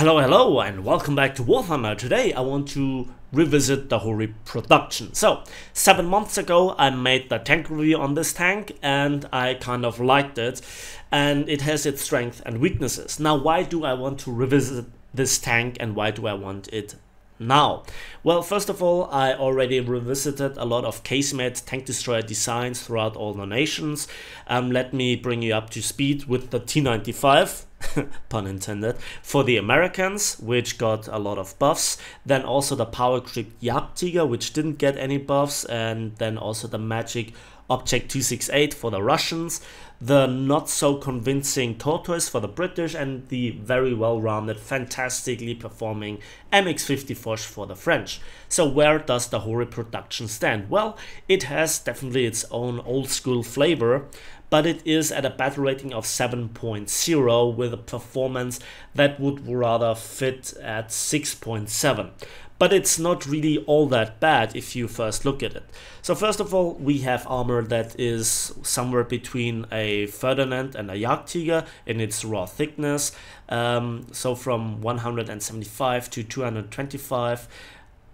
Hello, and welcome back to Warhammer. Today I want to revisit the whole reproduction. So, 7 months ago I made the tank review on this tank and I kind of liked it, and it has its strengths and weaknesses. Now, why do I want to revisit this tank and why do I want it now? Well, first of all, I already revisited a lot of casemate tank destroyer designs throughout all the nations. Let me bring you up to speed with the T95. Pun intended, for the Americans, which got a lot of buffs. Then also the power creep Jagdtiger, which didn't get any buffs, and then also the magic object 268 for the Russians, the not so convincing tortoise for the British, and the very well-rounded, fantastically performing MX-50 for the French. So where does the whole reproduction stand? Well, it has definitely its own old school flavor, but it is at a battle rating of 7.0 with a performance that would rather fit at 6.7. But it's not really all that bad if you first look at it. So first of all, we have armor that is somewhere between a Ferdinand and a Jagdtiger in its raw thickness. So from 175 to 225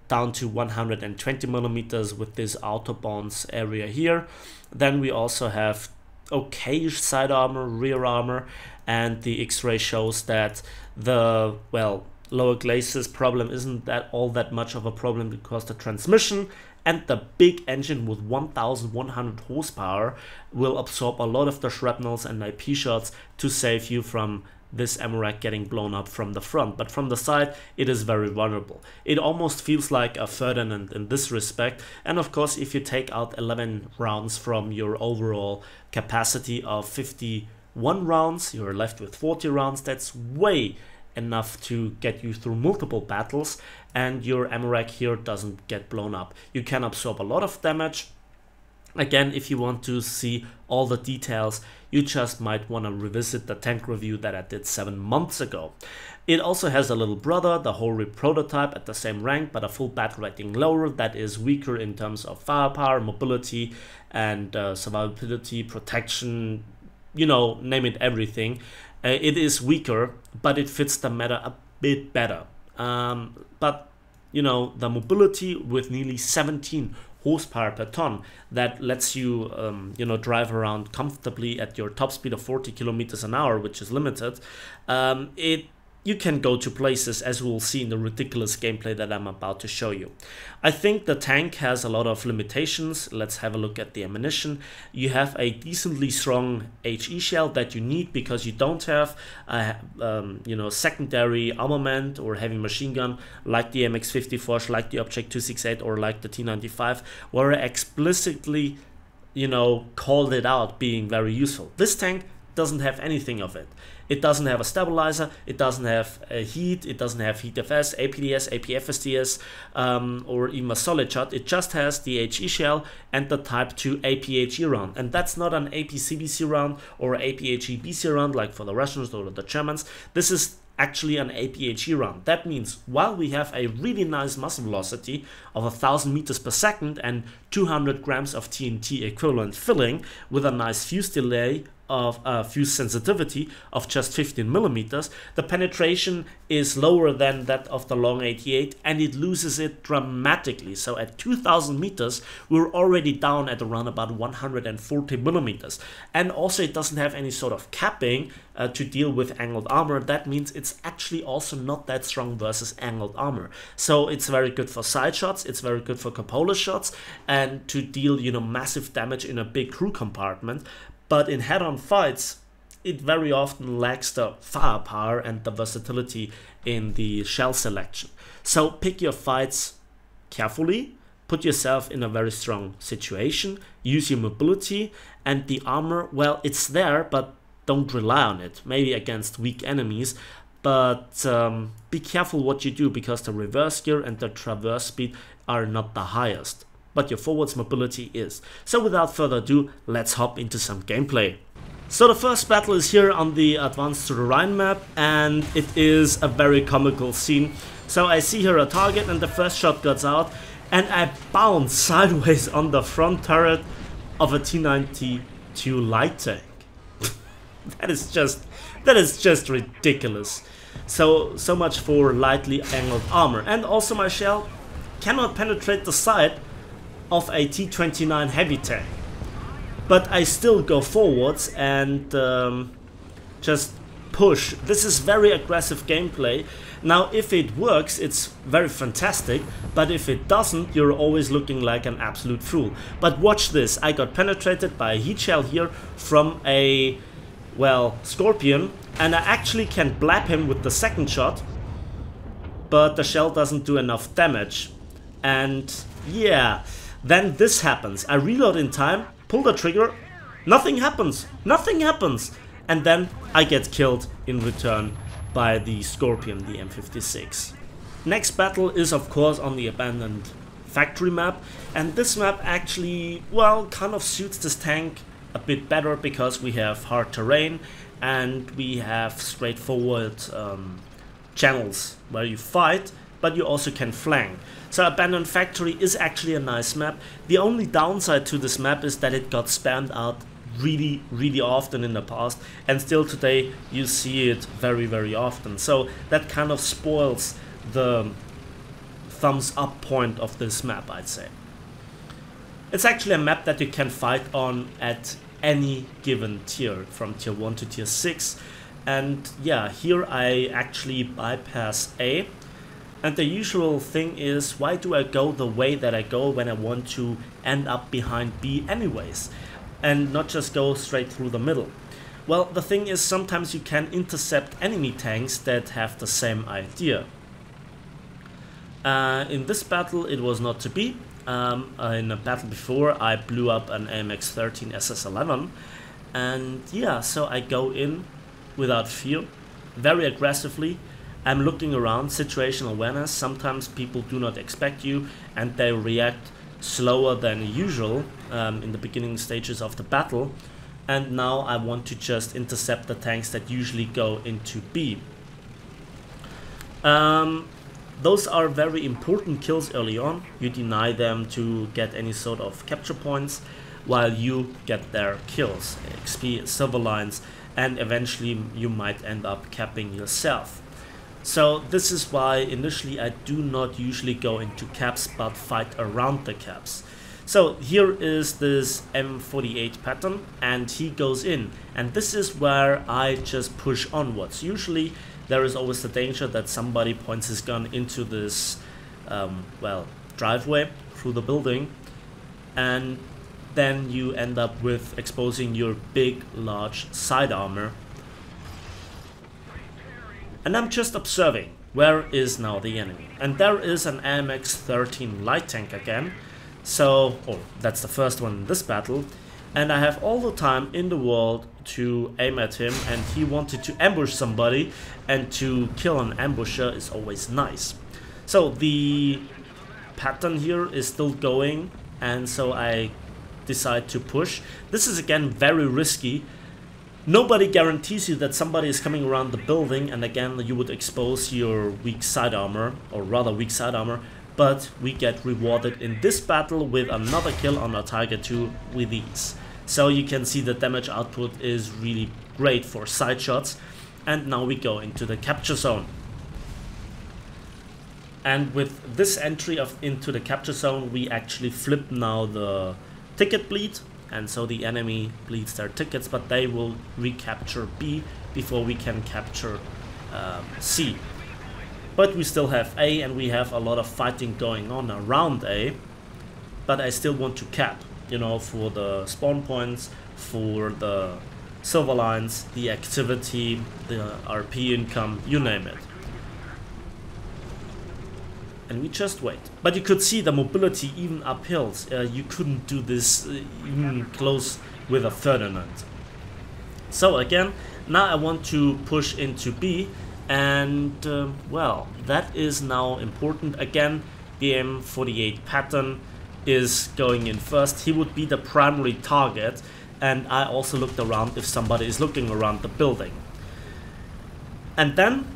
down to 120 millimeters with this Autobahns area here. Then we also have okayish side armor, rear armor, and the X-ray shows that the, well, lower glacis problem isn't that all that much of a problem because the transmission and the big engine with 1100 horsepower will absorb a lot of the shrapnels and IP shots to save you from this Napalmratte getting blown up from the front, but from the side it is very vulnerable. It almost feels like a Ferdinand in this respect, and of course if you take out 11 rounds from your overall capacity of 51 rounds, you're left with 40 rounds. That's way enough to get you through multiple battles, and your Napalmratte here doesn't get blown up. You can absorb a lot of damage. Again, if you want to see all the details, you just might want to revisit the tank review that I did 7 months ago. It also has a little brother, the whole prototype, at the same rank, but a full battle rating lower, that is weaker in terms of firepower, mobility, and survivability, protection, you know, name it, everything. It is weaker, but it fits the meta a bit better. But, you know, the mobility with nearly 17 horsepower per ton that lets you drive around comfortably at your top speed of 40 kilometers an hour, which is limited. You can go to places, as we'll see in the ridiculous gameplay that I'm about to show you. I think the tank has a lot of limitations. Let's have a look at the ammunition. You have a decently strong HE shell that you need because you don't have a secondary armament or heavy machine gun like the MX-50, like the Object 268 or like the T95, where I explicitly called it out being very useful. This tank doesn't have anything of it. It doesn't have a stabilizer, it doesn't have a heat, it doesn't have heat FS, APDS, APFSDS, or even a solid shot. It just has the HE shell and the Type 2 APHE round. And that's not an APCBC round or APHE BC round like for the Russians or the Germans. This is actually an APHE round. That means while we have a really nice muzzle velocity of 1000 meters per second and 200 grams of TNT equivalent filling with a nice fuse delay of fuse sensitivity of just 15 millimeters, the penetration is lower than that of the long 88 and it loses it dramatically. So at 2000 meters we're already down at around about 140 millimeters, and also it doesn't have any sort of capping to deal with angled armor. That means it's actually also not that strong versus angled armor. So it's very good for side shots, it's very good for cupola shots, and to deal massive damage in a big crew compartment. But in head-on fights, it very often lacks the firepower and the versatility in the shell selection. So pick your fights carefully, put yourself in a very strong situation, use your mobility, and the armor, well, it's there, but don't rely on it. Maybe against weak enemies, but be careful what you do because the reverse gear and the traverse speed are not the highest, but your forwards mobility is. So without further ado, let's hop into some gameplay. So the first battle is here on the Advance to the Rhine map, and it is a very comical scene. So I see here a target and the first shot goes out and I bounce sideways on the front turret of a T92 light tank. That is just ridiculous. So much for lightly angled armor. And also my shell cannot penetrate the side of a T-29 heavy tank. But I still go forwards and just push. This is very aggressive gameplay. Now if it works, it's very fantastic, but if it doesn't, you're always looking like an absolute fool. But watch this, I got penetrated by a heat shell here from a, well, Scorpion, and I actually can blab him with the second shot, but the shell doesn't do enough damage. And yeah, then this happens. I reload in time, pull the trigger, nothing happens, and then I get killed in return by the Scorpion, the M56. Next battle is of course on the abandoned factory map, and this map actually, well, kind of suits this tank a bit better because we have hard terrain and we have straightforward channels where you fight, but you also can flank. So abandoned factory is actually a nice map. The only downside to this map is that it got spammed out really often in the past, and still today you see it very often. So that kind of spoils the thumbs up point of this map, I'd say. It's actually a map that you can fight on at any given tier, from tier 1 to tier 6. And yeah, here I actually bypass A. And the usual thing is, why do I go the way that I go when I want to end up behind B anyways, and not just go straight through the middle? Well, the thing is, sometimes you can intercept enemy tanks that have the same idea. In this battle it was not to be. In a battle before I blew up an AMX-13 SS-11, and yeah, so I go in without fear, very aggressively. I'm looking around, situational awareness. Sometimes people do not expect you and they react slower than usual in the beginning stages of the battle, and now I want to just intercept the tanks that usually go into B. Those are very important kills early on. You deny them to get any sort of capture points while you get their kills, XP, silver lines, and eventually you might end up capping yourself. So this is why initially I do not usually go into caps but fight around the caps. So here is this M48 pattern and he goes in, and this is where I just push onwards. Usually there is always the danger that somebody points his gun into this well, driveway through the building, and then you end up with exposing your big large side armor. And I'm just observing, where is now the enemy? And there is an AMX-13 light tank again. So, oh, that's the first one in this battle. And I have all the time in the world to aim at him, and he wanted to ambush somebody, and to kill an ambusher is always nice. So the pattern here is still going, and so I decide to push. This is again very risky. Nobody guarantees you that somebody is coming around the building, and again you would expose your weak side armor, or rather weak side armor, but we get rewarded in this battle with another kill on our Tiger 2 with ease. So you can see the damage output is really great for side shots. And now we go into the capture zone. And with this entry into the capture zone, we actually flip now the ticket bleed. And so the enemy bleeds their tickets, but they will recapture B before we can capture C. But we still have A, and we have a lot of fighting going on around A. But I still want to cap, you know, for the spawn points, for the silver lines, the activity, the RP income, you name it. And we just wait. But you could see the mobility even up hills. You couldn't do this even close with a Ferdinand. So again, now I want to push into B. And well, that is now important. Again, the M48 pattern is going in first. He would be the primary target, and I also looked around if somebody is looking around the building. And then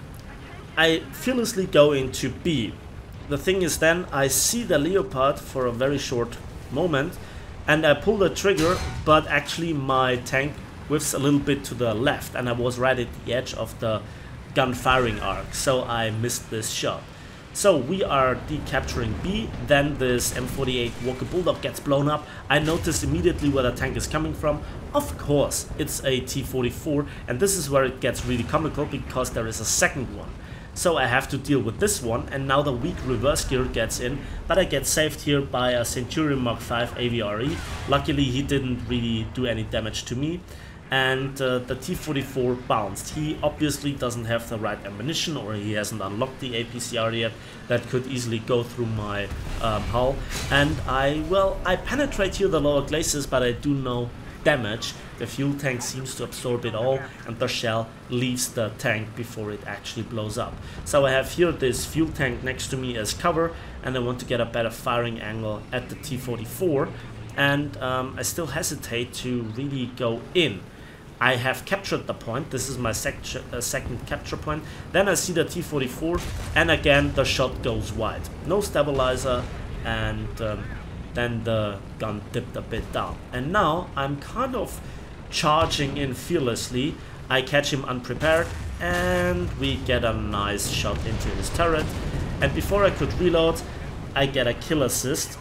I fearlessly go into B. The thing is, then I see the Leopard for a very short moment, and I pull the trigger, but actually my tank whiffs a little bit to the left, and I was right at the edge of the gun firing arc, so I missed this shot. So we are decapturing B, then this M48 Walker Bulldog gets blown up. I notice immediately where the tank is coming from. Of course, it's a T-44, and this is where it gets really comical because there is a second one. So I have to deal with this one, and now the weak reverse gear gets in, but I get saved here by a Centurion Mark 5 AVRE. Luckily he didn't really do any damage to me, and the T-44 bounced. He obviously doesn't have the right ammunition, or he hasn't unlocked the APCR yet. That could easily go through my hull, and I penetrate here the lower glacis, but I do no damage. The fuel tank seems to absorb it all, and the shell leaves the tank before it actually blows up. So I have here this fuel tank next to me as cover, and I want to get a better firing angle at the T-44, and I still hesitate to really go in. I have captured the point. This is my second capture point. Then I see the T-44, and again the shot goes wide. No stabilizer, and then the gun dipped a bit down. And now I'm kind of charging in fearlessly. I catch him unprepared, and we get a nice shot into his turret. And before I could reload, I get a kill assist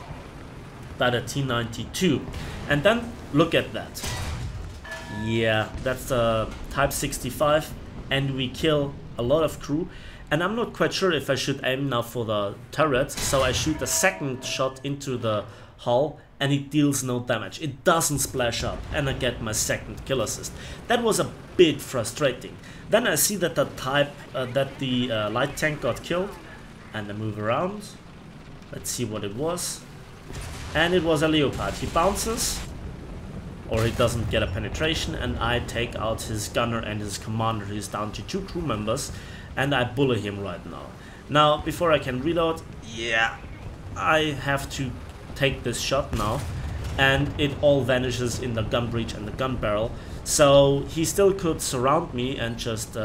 by the T-92. And then look at that. Yeah, that's a Type 65, and we kill a lot of crew. And I'm not quite sure if I should aim now for the turret, so I shoot a second shot into the hull, and it deals no damage. It doesn't splash up, and I get my second kill assist. That was a bit frustrating. Then I see that the light tank got killed, and I move around. Let's see what it was. And it was a Leopard. He bounces, or he doesn't get a penetration, and I take out his gunner and his commander. He's down to 2 crew members, and I bully him right now. Now, before I can reload, yeah, I have to take this shot now, and it all vanishes in the gun breech and the gun barrel. So he still could surround me and just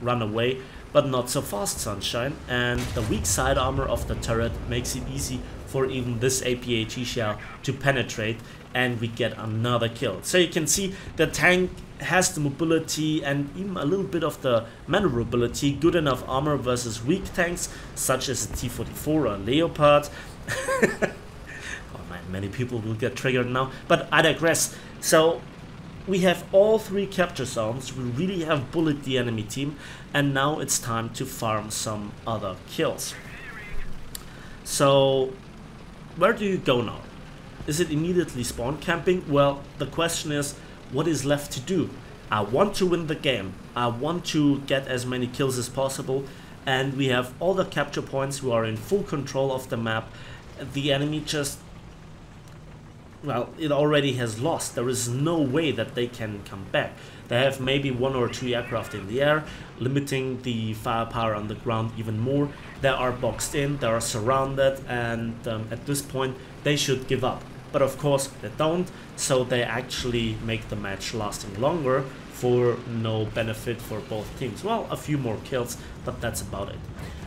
run away, but not so fast, sunshine. And the weak side armor of the turret makes it easy for even this APHE shell to penetrate, and we get another kill. So you can see the tank has the mobility and even a little bit of the maneuverability, good enough armor versus weak tanks such as a T-44 or a Leopard. Oh man, many people will get triggered now, but I digress. So we have all 3 capture zones, we really have bullied the enemy team, and now it's time to farm some other kills. So where do you go now? Is it immediately spawn camping? Well, the question is, what is left to do? I want to win the game. I want to get as many kills as possible, and we have all the capture points. We are in full control of the map. The enemy just, well, it already has lost. There is no way that they can come back. They have maybe 1 or 2 aircraft in the air, limiting the firepower on the ground even more. They are boxed in, they are surrounded, and at this point they should give up. But of course they don't, so they actually make the match lasting longer for no benefit for both teams. Well, a few more kills, but that's about it.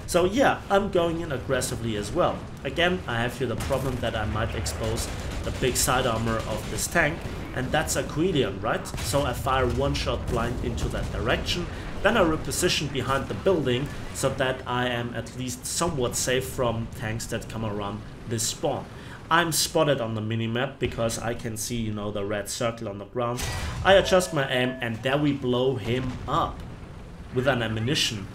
So yeah, I'm going in aggressively as well. Again, I have here the problem that I might expose the big side armor of this tank, and that's a Coelian, right? So I fire 1 shot blind into that direction, then I reposition behind the building so that I am at least somewhat safe from tanks that come around this spawn. I'm spotted on the minimap because I can see, you know, the red circle on the ground. I adjust my aim, and there we blow him up with an ammunition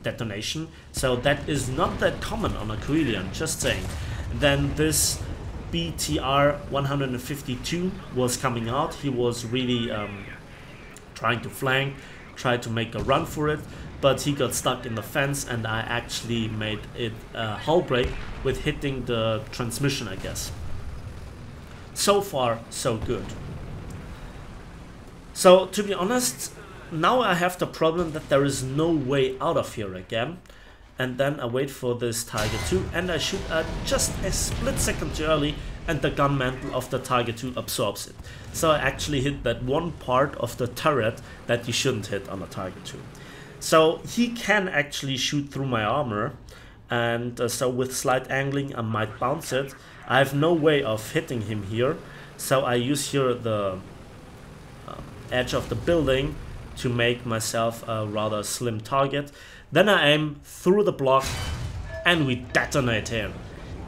detonation. So that is not that common on a Coelian, just saying. Then this BTR 152 was coming out. He was really trying to flank, tried to make a run for it, but he got stuck in the fence, and I actually made it hull break with hitting the transmission, I guess. So far, so good. So, to be honest, now I have the problem that there is no way out of here again. And then I wait for this Tiger 2, and I shoot just a split second too early, and the gun mantle of the Tiger 2 absorbs it. So I actually hit that one part of the turret that you shouldn't hit on a Tiger 2. So he can actually shoot through my armor, and so with slight angling I might bounce it. I have no way of hitting him here, so I use here the edge of the building to make myself a rather slim target. Then I aim through the block and we detonate him.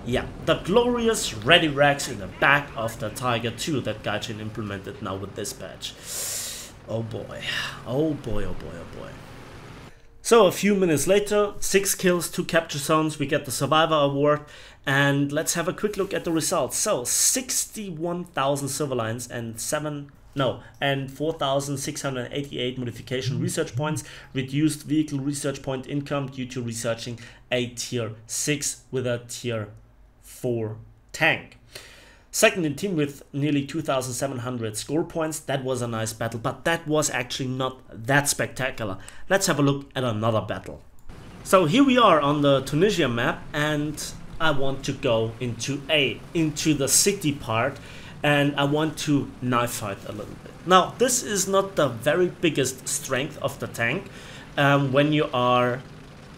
Yeah, the glorious ready racks in the back of the Tiger 2 that Gaijin implemented now with this patch. Oh boy, oh boy, oh boy, oh boy. So a few minutes later, 6 kills, 2 capture zones, we get the Survivor Award, and let's have a quick look at the results. So 61,000 silver lines and 4,688 modification research points, reduced vehicle research point income due to researching a tier 6 with a tier 4 tank. Second in team with nearly 2,700 score points. That was a nice battle, but that was actually not that spectacular. Let's have a look at another battle. So here we are on the Tunisia map, and I want to go into the city part, and I want to knife fight a little bit. Now, this is not the very biggest strength of the tank. When you are,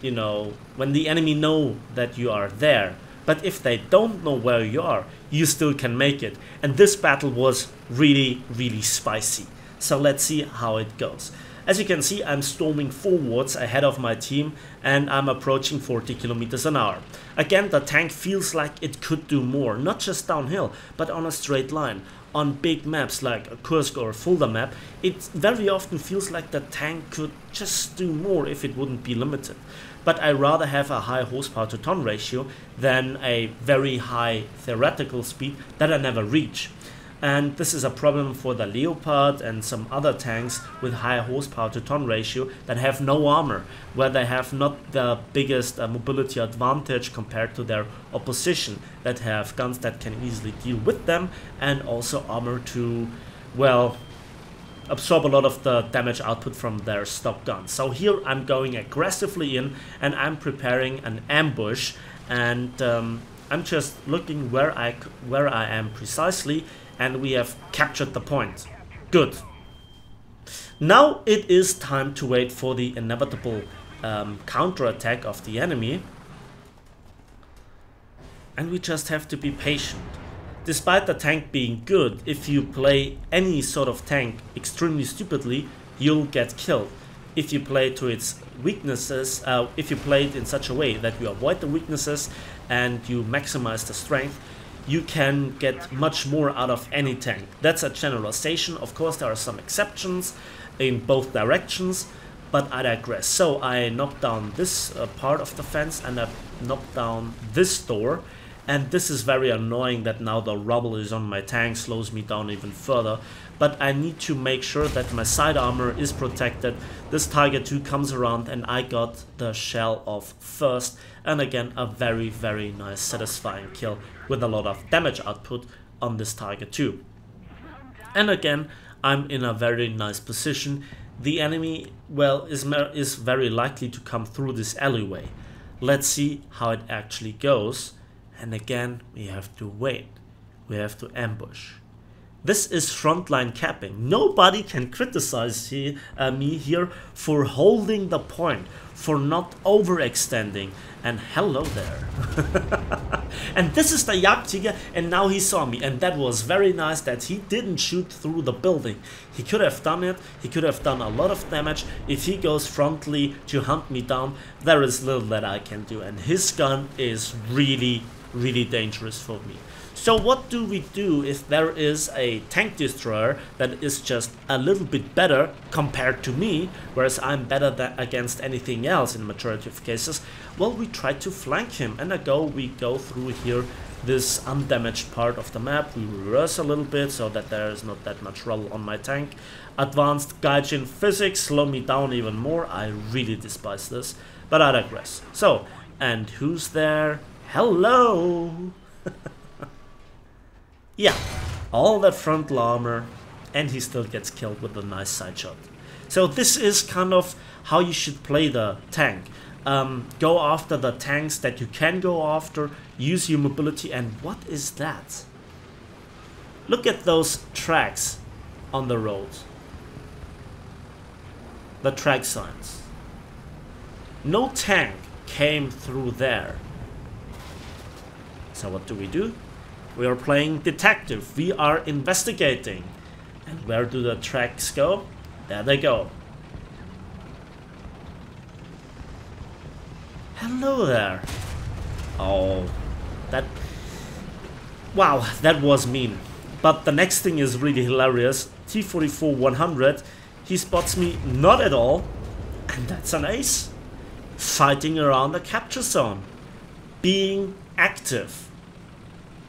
when the enemy know that you are there. But if they don't know where you are, you still can make it. And this battle was really, really spicy. So let's see how it goes. As you can see, I'm storming forwards ahead of my team and I'm approaching 40 kilometers an hour. Again, the tank feels like it could do more, not just downhill, but on a straight line. On big maps like a Kursk or a Fulda map, it very often feels like the tank could just do more if it wouldn't be limited. But I rather have a high horsepower to ton ratio than a very high theoretical speed that I never reach. And this is a problem for the Leopard and some other tanks with high horsepower to ton ratio that have no armor, where they have not the biggest mobility advantage compared to their opposition that have guns that can easily deal with them and also armor to, well, absorb a lot of the damage output from their stock guns. So here I'm going aggressively in and I'm preparing an ambush, and I'm just looking where I am precisely, and we have captured the point. Good. Now it is time to wait for the inevitable counterattack of the enemy, and we just have to be patient. Despite the tank being good, if you play any sort of tank extremely stupidly, you'll get killed. If you play to its weaknesses, if you play it in such a way that you avoid the weaknesses and you maximize the strength, you can get much more out of any tank. That's a generalization. Of course, there are some exceptions in both directions, but I digress. So I knocked down this part of the fence and I knocked down this door. And this is very annoying that now the rubble is on my tank, slows me down even further. But I need to make sure that my side armor is protected. This Tiger 2 comes around and I got the shell off first. And again, a very, very nice satisfying kill with a lot of damage output on this Tiger 2. And again, I'm in a very nice position. The enemy, well, is very likely to come through this alleyway. Let's see how it actually goes. And again, we have to wait. We have to ambush. This is frontline capping. Nobody can criticize me here for holding the point, for not overextending. And hello there. And this is the Jagdtiger, and now he saw me. And that was very nice that he didn't shoot through the building. He could have done it. He could have done a lot of damage. If he goes frontally to hunt me down, there is little that I can do. And his gun is really dangerous for me. So what do we do if there is a tank destroyer that is just a little bit better compared to me, whereas I'm better against anything else in the majority of cases? Well, we try to flank him, and we go through here this undamaged part of the map. We reverse a little bit so that there is not that much rubble on my tank. Advanced Gaijin physics slow me down even more. I really despise this, but I digress. So, and who's there? Hello! Yeah, all that frontal armor, and he still gets killed with a nice side shot. So this is kind of how you should play the tank. Go after the tanks that you can go after, use your mobility, and what is that? Look at those tracks on the road. The track signs. No tank came through there. So what do? We are playing detective. We are investigating. And where do the tracks go? There they go. Hello there. Oh, that... Wow, that was mean. But the next thing is really hilarious. T-44-100, he spots me not at all, and that's an ace. Fighting around the capture zone. Being active.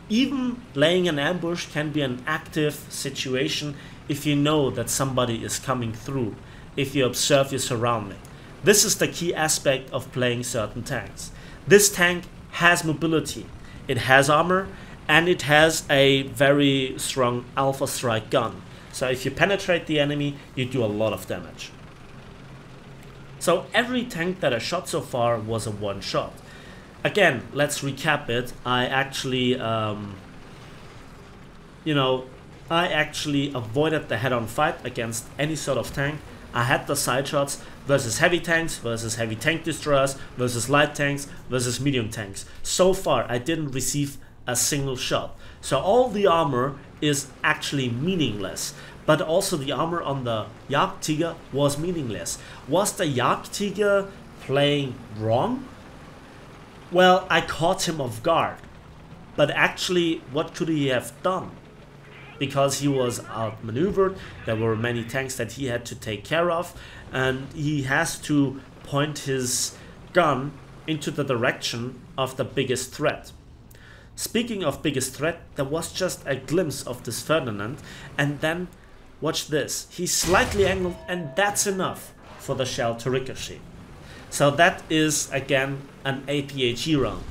Even laying an ambush can be an active situation if you know that somebody is coming through, if you observe your surrounding. This is the key aspect of playing certain tanks. This tank has mobility, it has armor, and it has a very strong alpha strike gun. So if you penetrate the enemy, you do a lot of damage. So every tank that I shot so far was a one shot. Again, let's recap it. I actually, I actually avoided the head-on fight against any sort of tank. I had the side shots versus heavy tanks, versus heavy tank destroyers, versus light tanks, versus medium tanks. So far, I didn't receive a single shot. So all the armor is actually meaningless. But also the armor on the Jagdtiger was meaningless. Was the Jagdtiger playing wrong? Well, I caught him off guard. But actually, what could he have done? Because he was outmaneuvered, there were many tanks that he had to take care of, and he has to point his gun into the direction of the biggest threat. Speaking of biggest threat, there was just a glimpse of this Ferdinand, and then, watch this, he's slightly angled, and that's enough for the shell to ricochet. So that is, again, an APHE round.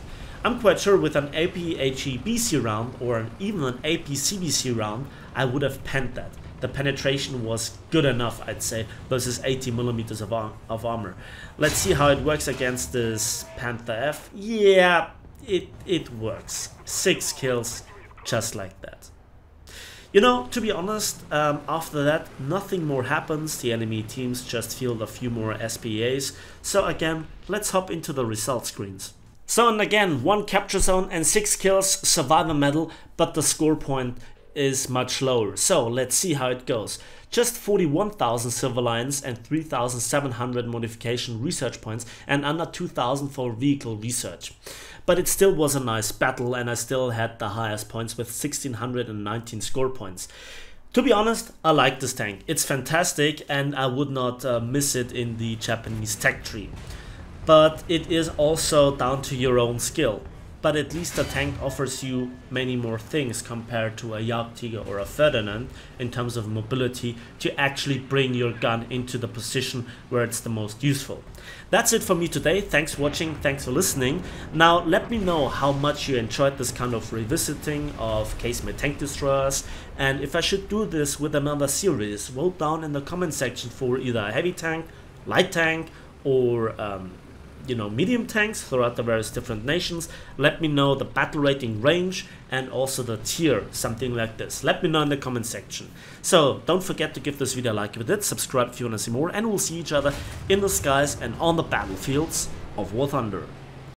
I'm quite sure with an APHE BC round or even an AP CBC round, I would have penned that. The penetration was good enough, I'd say, versus 80mm of armor. Let's see how it works against this Panther F. Yeah, it works. 6 kills, just like that. You know, to be honest, after that, nothing more happens. The enemy teams just field a few more SPAs. So again, let's hop into the result screens. So, and again, 1 capture zone and 6 kills, survivor medal, but the score point is much lower. So let's see how it goes. Just 41,000 silver lions and 3,700 modification research points and under 2,000 for vehicle research. But it still was a nice battle, and I still had the highest points with 1,619 score points. To be honest, I like this tank. It's fantastic, and I would not miss it in the Japanese tech tree. But it is also down to your own skill. But at least the tank offers you many more things compared to a Jagdtiger or a Ferdinand in terms of mobility to actually bring your gun into the position where it's the most useful. That's it for me today. Thanks for watching, thanks for listening. Now let me know how much you enjoyed this kind of revisiting of casemate tank destroyers, and if I should do this with another series, vote down in the comment section for either a heavy tank, light tank, or medium tanks throughout the various different nations. Let me know the battle rating range and also the tier, something like this. Let me know in the comment section. So don't forget to give this video a like if you did, subscribe if you want to see more, and we'll see each other in the skies and on the battlefields of War Thunder.